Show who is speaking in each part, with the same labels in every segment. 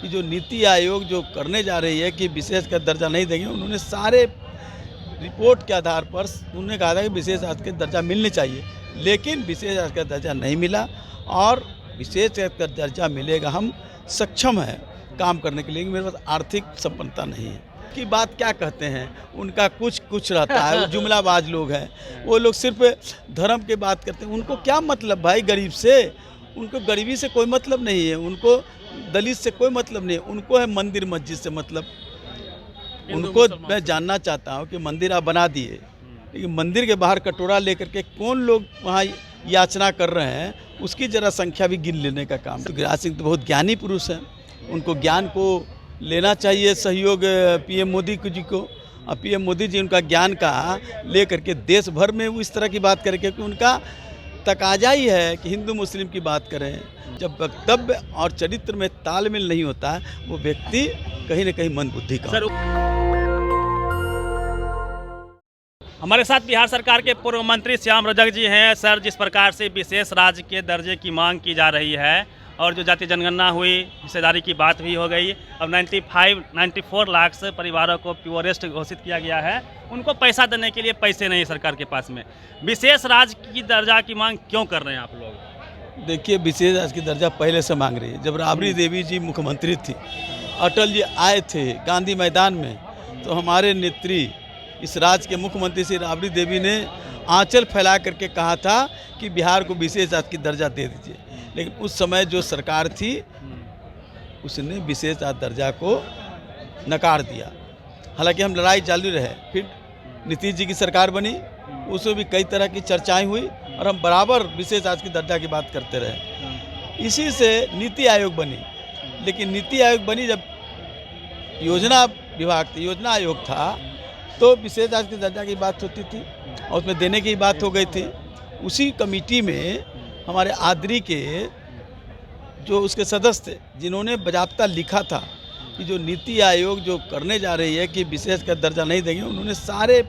Speaker 1: कि जो नीति आयोग जो करने जा रही है कि विशेष का दर्जा नहीं देंगे, उन्होंने सारे रिपोर्ट के आधार पर उन्होंने कहा था कि विशेष राज्य का दर्जा मिलनी चाहिए, लेकिन विशेष राज्य का दर्जा नहीं मिला और विशेष राज्य का दर्जा मिलेगा। हम सक्षम हैं काम करने के लिए, मेरे पास आर्थिक संपन्नता नहीं है की बात क्या कहते हैं, उनका कुछ रहता है। वो जुमलाबाज लोग हैं, वो लोग सिर्फ धर्म की बात करते हैं। उनको क्या मतलब भाई गरीब से, उनको गरीबी से कोई मतलब नहीं है, उनको दलित से कोई मतलब नहीं है, उनको है मंदिर मस्जिद से मतलब। उनको मैं जानना चाहता हूँ कि मंदिर आप बना दिए, लेकिन मंदिर के बाहर कटोरा लेकर के कौन लोग वहाँ याचना कर रहे हैं, उसकी ज़रा संख्या भी गिन लेने का काम। तो गिरिराज सिंह तो बहुत ज्ञानी पुरुष हैं, उनको ज्ञान को लेना चाहिए सहयोग पीएम मोदी जी को। और पीएम मोदी जी उनका ज्ञान का ले करके देश भर में वो इस तरह की बात करें, क्योंकि उनका तकाजा ही है कि हिंदू मुस्लिम की बात करें। जब वक्तव्य और चरित्र में तालमेल नहीं होता है, वो व्यक्ति कहीं न कहीं मंदबुद्धि का।
Speaker 2: हमारे साथ बिहार सरकार के पूर्व मंत्री श्याम रजक जी हैं। सर, जिस प्रकार से विशेष राज्य के दर्जे की मांग की जा रही है और जो जातीय जनगणना हुई, हिस्सेदारी की बात भी हो गई, अब 94 लाख से परिवारों को प्योरेस्ट घोषित किया गया है, उनको पैसा देने के लिए पैसे नहीं सरकार के पास में। विशेष राज्य की दर्जा की मांग क्यों कर रहे हैं आप लोग?
Speaker 1: देखिए, विशेष राज्य की दर्जा पहले से मांग रही है। जब राबड़ी देवी जी मुख्यमंत्री थी, अटल जी आए थे गांधी मैदान में, तो हमारे नेत्री इस राज्य के मुख्यमंत्री श्री राबड़ी देवी ने आंचल फैला करके कहा था कि बिहार को विशेष राज्य की दर्जा दे दीजिए। लेकिन उस समय जो सरकार थी उसने विशेष राज्य दर्जा को नकार दिया। हालांकि हम लड़ाई जारी रहे, फिर नीतीश जी की सरकार बनी, उसमें भी कई तरह की चर्चाएं हुई और हम बराबर विशेष राज्य की दर्जा की बात करते रहे। इसी से नीति आयोग बनी, लेकिन नीति आयोग बनी जब योजना विभाग थी, योजना आयोग था, तो विशेष राज्य की दर्जा की बात होती थी और उसमें देने की बात हो गई थी। उसी कमेटी में हमारे आदरी के जो उसके सदस्य थे, जिन्होंने बाकायदा लिखा था कि जो नीति आयोग जो करने जा रही है कि विशेष का दर्जा नहीं देंगे, उन्होंने सारे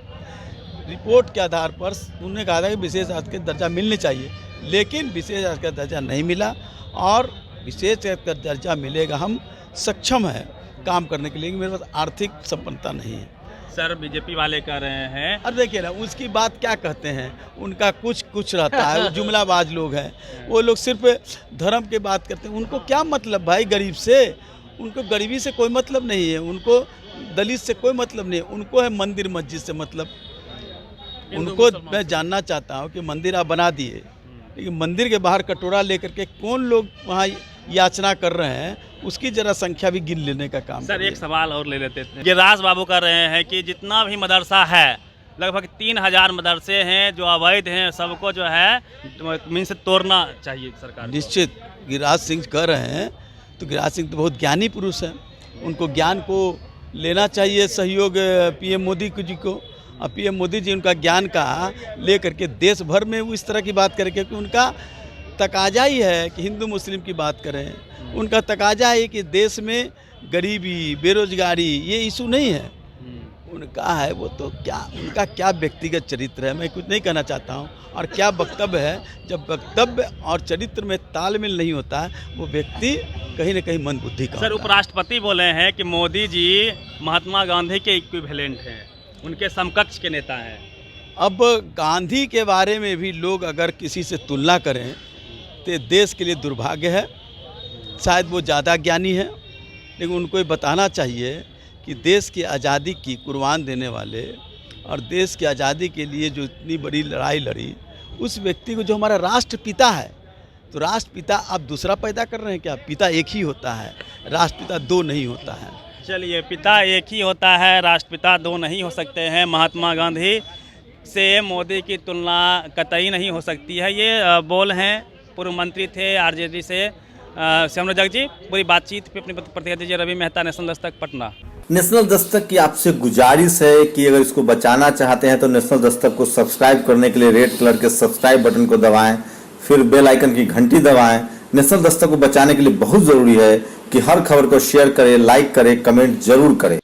Speaker 1: रिपोर्ट के आधार पर उन्होंने कहा था कि विशेष राज्य का दर्जा मिलनी चाहिए, लेकिन विशेष राज्य का दर्जा नहीं मिला और विशेष राज्य का दर्जा मिलेगा। हम सक्षम हैं काम करने के लिए, मेरे पास आर्थिक संपन्नता नहीं है।
Speaker 2: सर, बीजेपी वाले कह रहे हैं।
Speaker 1: अब देखिए ना, उसकी बात क्या कहते हैं, उनका कुछ रहता है। वो जुमलाबाज लोग हैं, वो लोग सिर्फ धर्म की बात करते हैं। उनको क्या मतलब भाई गरीब से, उनको गरीबी से कोई मतलब नहीं है, उनको दलित से कोई मतलब नहीं है, उनको है मंदिर मस्जिद से मतलब। उनको मैं जानना चाहता हूँ कि मंदिर आप बना दिए, लेकिन मंदिर के बाहर कटोरा लेकर के कौन लोग वहाँ याचना कर रहे हैं, उसकी ज़रा संख्या भी गिन लेने का काम।
Speaker 2: सर, एक सवाल और ले लेते थे। गिरिराज बाबू कर रहे हैं कि जितना भी मदरसा है, लगभग 3000 मदरसे हैं जो अवैध हैं, सबको जो है मीन से तोड़ना चाहिए सरकार।
Speaker 1: निश्चित गिरिराज सिंह कह रहे हैं, तो गिरिराज सिंह तो बहुत ज्ञानी पुरुष हैं, उनको ज्ञान को लेना चाहिए सहयोग पीएम मोदी जी को। और पीएम मोदी जी उनका ज्ञान का ले करके देश भर में वो इस तरह की बात करें, क्योंकि उनका तकाजा ही है कि हिंदू मुस्लिम की बात करें। उनका तकाजा है कि देश में गरीबी, बेरोजगारी ये इशू नहीं है, उनका है वो। तो क्या उनका क्या व्यक्तिगत चरित्र है, मैं कुछ नहीं कहना चाहता हूँ, और क्या वक्तव्य है। जब वक्तव्य और चरित्र में तालमेल नहीं होता है, वो व्यक्ति कहीं न कहीं मंदबुद्धि का।
Speaker 2: सर, उपराष्ट्रपति बोले हैं कि मोदी जी महात्मा गांधी के इक्विवेलेंट हैं, उनके समकक्ष के नेता हैं।
Speaker 1: अब गांधी के बारे में भी लोग अगर किसी से तुलना करें तो देश के लिए दुर्भाग्य है। शायद वो ज़्यादा ज्ञानी है, लेकिन उनको ये बताना चाहिए कि देश की आज़ादी की कुर्बान देने वाले और देश की आज़ादी के लिए जो इतनी बड़ी लड़ाई लड़ी, उस व्यक्ति को, जो हमारा राष्ट्रपिता है, तो राष्ट्रपिता आप दूसरा पैदा कर रहे हैं क्या? पिता एक ही होता है, राष्ट्रपिता दो नहीं होता है।
Speaker 2: चलिए, पिता एक ही होता है, राष्ट्रपिता दो नहीं हो सकते हैं। महात्मा गांधी से मोदी की तुलना कतई नहीं हो सकती है। ये बोल हैं, पूर्व मंत्री थे आरजेडी से श्याम रजक जी। पूरी बातचीत पे अपनी प्रतिक्रिया दीजिए। रवि मेहता, नेशनल दस्तक, पटना।
Speaker 3: नेशनल दस्तक की आपसे गुजारिश है कि अगर इसको बचाना चाहते हैं तो नेशनल दस्तक को सब्सक्राइब करने के लिए रेड कलर के सब्सक्राइब बटन को दबाएं, फिर बेल आइकन की घंटी दबाएं। नेशनल दस्तक को बचाने के लिए बहुत जरूरी है कि हर खबर को शेयर करें, लाइक करें, कमेंट जरूर करें।